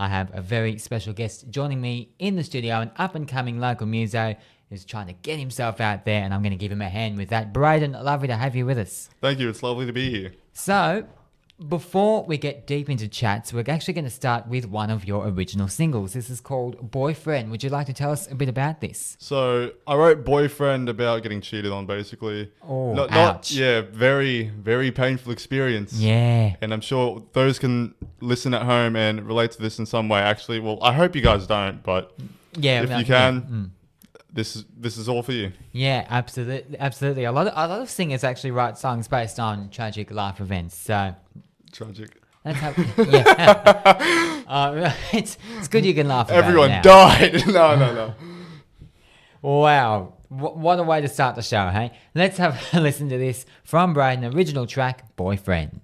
I have a very special guest joining me in the studio, an up-and-coming local muso who's trying to get himself out there, and I'm going to give him a hand with that. Braidyn, lovely to have you with us. Thank you. It's lovely to be here. So, before we get deep into chats, we're actually going to start with one of your original singles. This is called Boyfriend. Would you like to tell us a bit about this? So I wrote Boyfriend about getting cheated on, basically. Oh, ouch. Yeah, very, very painful experience. Yeah. And I'm sure those can listen at home and relate to this in some way. Actually, well, I hope you guys don't, but if you can, this is all for you. Yeah, absolutely. A lot of singers actually write songs based on tragic life events. So tragic. That's how, yeah. It's good you can laugh about Everyone it now. died. No. Wow. What a way to start the show, hey? Let's have a listen to this from Braidyn, original track, Boyfriend.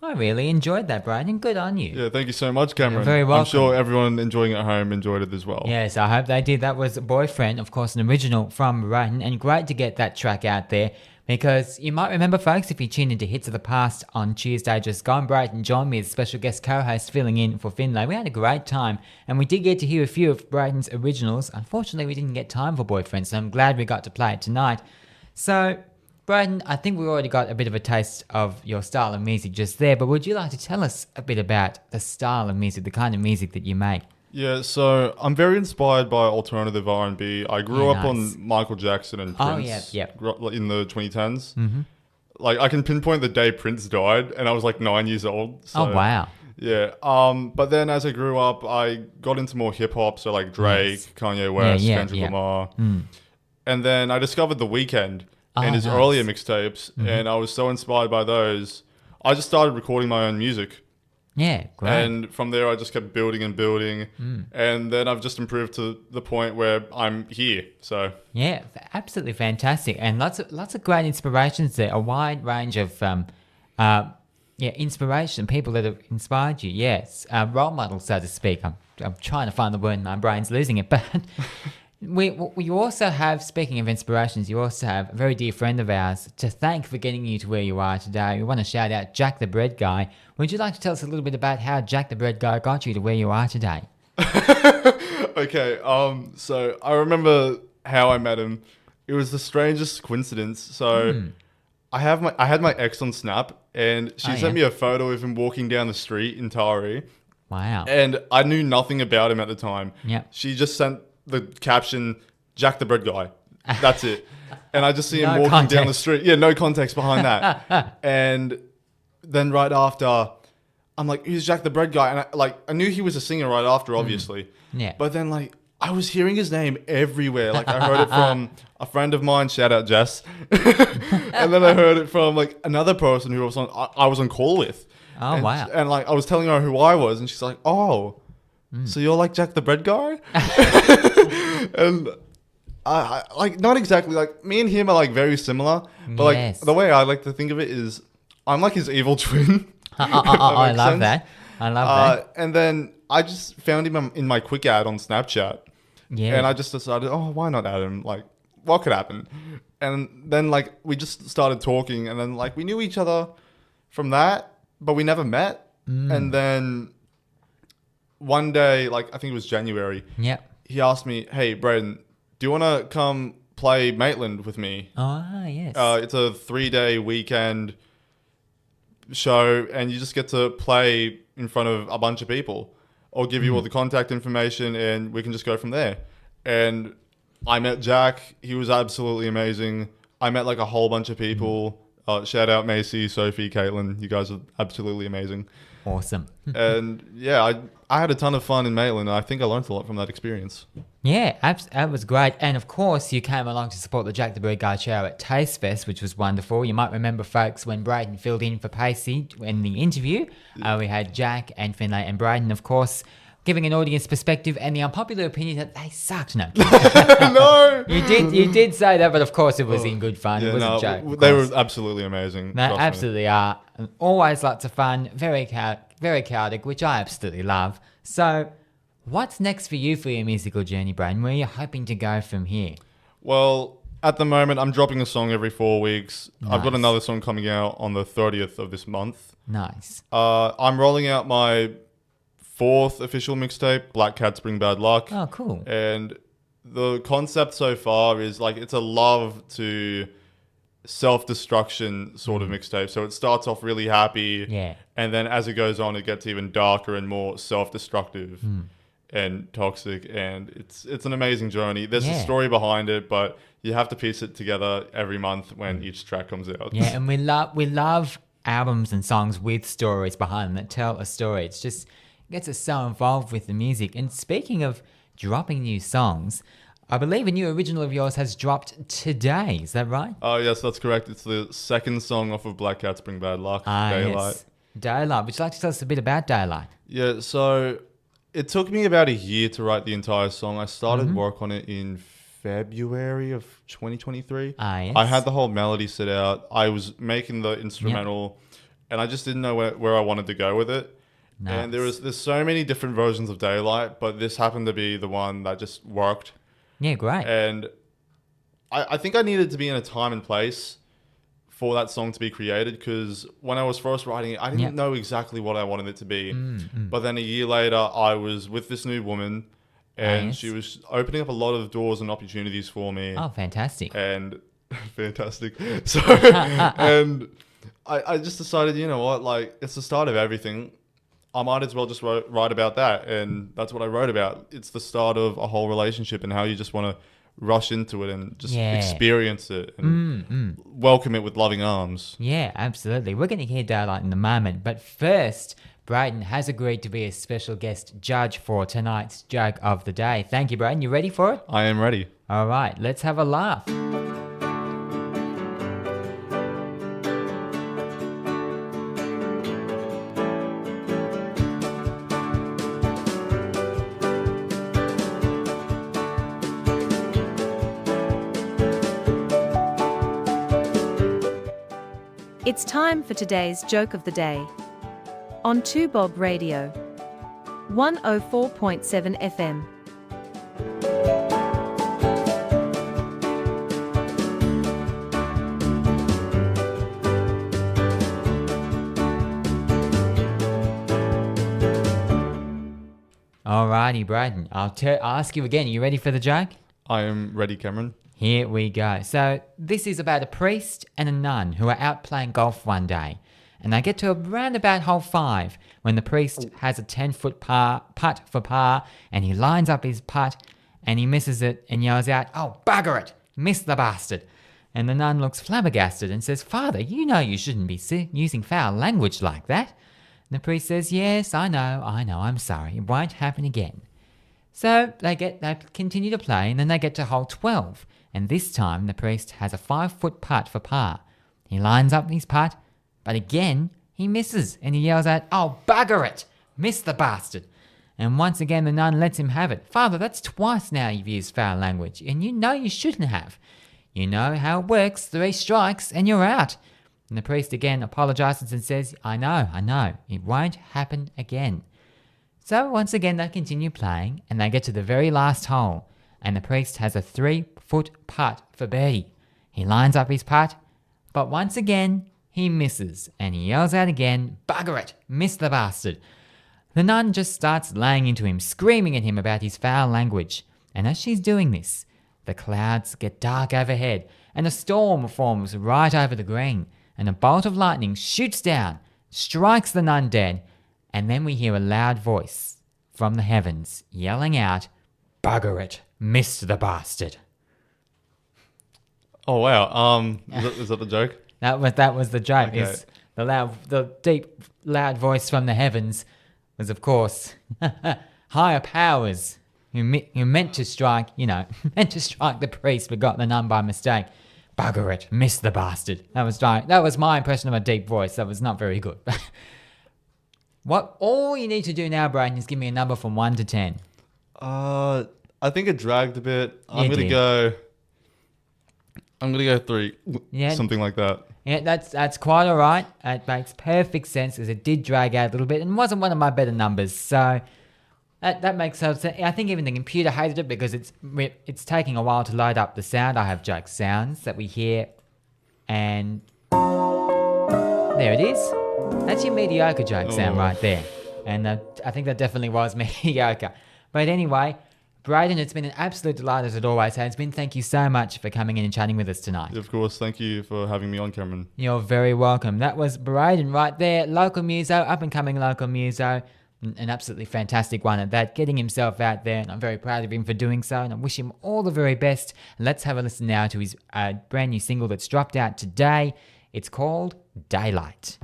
I really enjoyed that, Braidyn. Good on you. Yeah, thank you so much, Cameron. You're very welcome. I'm sure everyone enjoying it at home enjoyed it as well. Yes, I hope they did. That was Boyfriend, of course, an original from Braidyn, and great to get that track out there because you might remember, folks, if you tuned into Hits of the Past on Tuesday just gone, Braidyn joined me as special guest co-host filling in for Finlay. We had a great time, and we did get to hear a few of Braidyn's originals. Unfortunately, we didn't get time for Boyfriend, so I'm glad we got to play it tonight. So, Braidyn, I think we already got a bit of a taste of your style of music just there, but would you like to tell us a bit about the style of music, the kind of music that you make? Yeah, so I'm very inspired by alternative R&B. I grew up on Michael Jackson and Prince in the 2010s. Mm-hmm. Like, I can pinpoint the day Prince died, and I was like 9 years old. So, oh, wow. Yeah. But then as I grew up, I got into more hip-hop, so like Drake, Kanye West, Kendrick Lamar. And then I discovered The Weeknd. and his earlier mixtapes, and I was so inspired by those. I just started recording my own music. Yeah, great. And from there, I just kept building and building. And then I've just improved to the point where I'm here. So yeah, absolutely fantastic. And lots of great inspirations there. A wide range of inspiration, people that have inspired you. Yes, role models, so to speak. I'm trying to find the word, my brain's losing it. But we also have, speaking of inspirations, you also have a very dear friend of ours to thank for getting you to where you are today. We want to shout out Jack the Bread Guy. Would you like to tell us a little bit about how Jack the Bread Guy got you to where you are today? Okay, so I remember how I met him. It was the strangest coincidence. So I had my ex on Snap, and she sent me a photo of him walking down the street in Tari. Wow. And I knew nothing about him at the time. Yeah. She just sent the caption, Jack the Bread Guy. That's it. And I just see him walking down the street. Yeah, no context behind that. And then right after, I'm like, who's Jack the Bread Guy? And I knew he was a singer right after, obviously. Yeah. But then I was hearing his name everywhere. Like I heard it from a friend of mine, shout out Jess. And then I heard it from another person who I was on call with. Oh, wow. And I was telling her who I was, and she's like, oh, so you're like Jack the Bread Guy? And I not exactly, me and him are very similar, but the way I like to think of it is I'm like his evil twin. I love that. I love that. And then I just found him in my quick ad on Snapchat. Yeah. And I just decided, why not add him? What could happen? And then we just started talking, and then we knew each other from that, but we never met. And then one day, I think it was January, he asked me, hey, Braidyn, do you want to come play Maitland with me? Oh, yes. It's a 3-day weekend show, and you just get to play in front of a bunch of people. I'll give you all the contact information, and we can just go from there. And I met Jack. He was absolutely amazing. I met a whole bunch of people. Shout out Macy, Sophie, Caitlin. You guys are absolutely amazing. Awesome. And yeah, I had a ton of fun in Maitland. I think I learned a lot from that experience. Yeah, that was great. And of course, you came along to support the Jack the Bread Guy show at Taste Fest, which was wonderful. You might remember, folks, when Braidyn filled in for Pacey in the interview. We had Jack and Finlay and Braidyn, of course, giving an audience perspective and the unpopular opinion that they sucked. No. No! You did say that, but of course it was in good fun. Yeah, it wasn't a joke. They were absolutely amazing. They absolutely are. Always lots of fun, very chaotic, which I absolutely love. So, what's next for you for your musical journey, Braidyn? Where are you hoping to go from here? Well, at the moment, I'm dropping a song every 4 weeks. Nice. I've got another song coming out on the 30th of this month. Nice. I'm rolling out my 4th official mixtape, Black Cats Bring Bad Luck. Oh, cool. And the concept so far is it's a love to self-destruction sort of mixtape. So it starts off really happy. Yeah. And then as it goes on, it gets even darker and more self-destructive and toxic. And it's an amazing journey. There's a story behind it, but you have to piece it together every month when each track comes out. Yeah, and we love albums and songs with stories behind them that tell a story. It's just gets us so involved with the music. And speaking of dropping new songs, I believe a new original of yours has dropped today. Is that right? Oh, yes, that's correct. It's the second song off of Black Cats Bring Bad Luck, Daylight. Yes. Daylight. Would you like to tell us a bit about Daylight? Yeah, so it took me about a year to write the entire song. I started work on it in February of 2023. Yes. I had the whole melody set out. I was making the instrumental, and I just didn't know where I wanted to go with it. Nice. And there's so many different versions of Daylight, but this happened to be the one that just worked. Yeah, great. And I think I needed to be in a time and place for that song to be created, because when I was first writing it, I didn't know exactly what I wanted it to be. But then a year later, I was with this new woman, and she was opening up a lot of doors and opportunities for me. Oh, fantastic. And fantastic. So, and I just decided, you know what, it's the start of everything. I might as well just write about that. And that's what I wrote about. It's the start of a whole relationship and how you just want to rush into it and just experience it and welcome it with loving arms. Yeah, absolutely. We're going to hear Daylight in a moment. But first, Braidyn has agreed to be a special guest judge for tonight's Joke of the Day. Thank you, Braidyn. You ready for it? I am ready. All right, let's have a laugh. It's time for today's joke of the day. On 2 Bob Radio. 104.7 FM. Alrighty, Braidyn. I'll ask you again. Are you ready for the joke? I am ready, Cameron. Here we go. So this is about a priest and a nun who are out playing golf one day. And they get to around about hole 5 when the priest has a 10-foot putt for par, and he lines up his putt and he misses it and yells out, "Oh, bugger it! Missed the bastard!" And the nun looks flabbergasted and says, "Father, you know you shouldn't be using foul language like that." And the priest says, "Yes, I know, I'm sorry. It won't happen again." So they continue to play, and then they get to hole 12. And this time the priest has a 5-foot putt for par. He lines up his putt, but again he misses, and he yells out, "Oh, bugger it! Missed the bastard!" And once again the nun lets him have it. "Father, that's twice now you've used foul language, and you know you shouldn't have. You know how it works, 3 strikes and you're out." And the priest again apologizes and says, I know, it won't happen again." So once again they continue playing, and they get to the very last hole, and the priest has a 3-foot putt for birdie. He lines up his putt, but once again he misses, and he yells out again, "Bugger it, missed the bastard." The nun just starts laying into him, screaming at him about his foul language. And as she's doing this, the clouds get dark overhead, and a storm forms right over the green, and a bolt of lightning shoots down, strikes the nun dead, and then we hear a loud voice from the heavens yelling out, "Bugger it, missed the bastard." Oh wow! Is that the joke? That was the joke. Okay. Is the deep loud voice from the heavens was, of course, higher powers who meant to strike, meant to strike the priest, but got the nun by mistake. "Bugger it, missed the bastard." That was my impression of a deep voice. That was not very good. What all you need to do now, Braidyn, is give me a number from 1 to 10. I think it dragged a bit. I'm It gonna go 3. Yeah. Something like that. Yeah, that's quite all right. It makes perfect sense, as it did drag out a little bit and wasn't one of my better numbers. So that makes sense. I think even the computer hated it because it's taking a while to load up the sound. I have joke sounds that we hear, and there it is. That's your mediocre joke sound right there. And I think that definitely was mediocre. But anyway, Braidyn, it's been an absolute delight, as it always has been. Thank you so much for coming in and chatting with us tonight. Of course, thank you for having me on, Cameron. You're very welcome. That was Braidyn right there, local muso, up-and-coming local muso, an absolutely fantastic one at that, getting himself out there, and I'm very proud of him for doing so, and I wish him all the very best. Let's have a listen now to his brand new single that's dropped out today. It's called Daylight.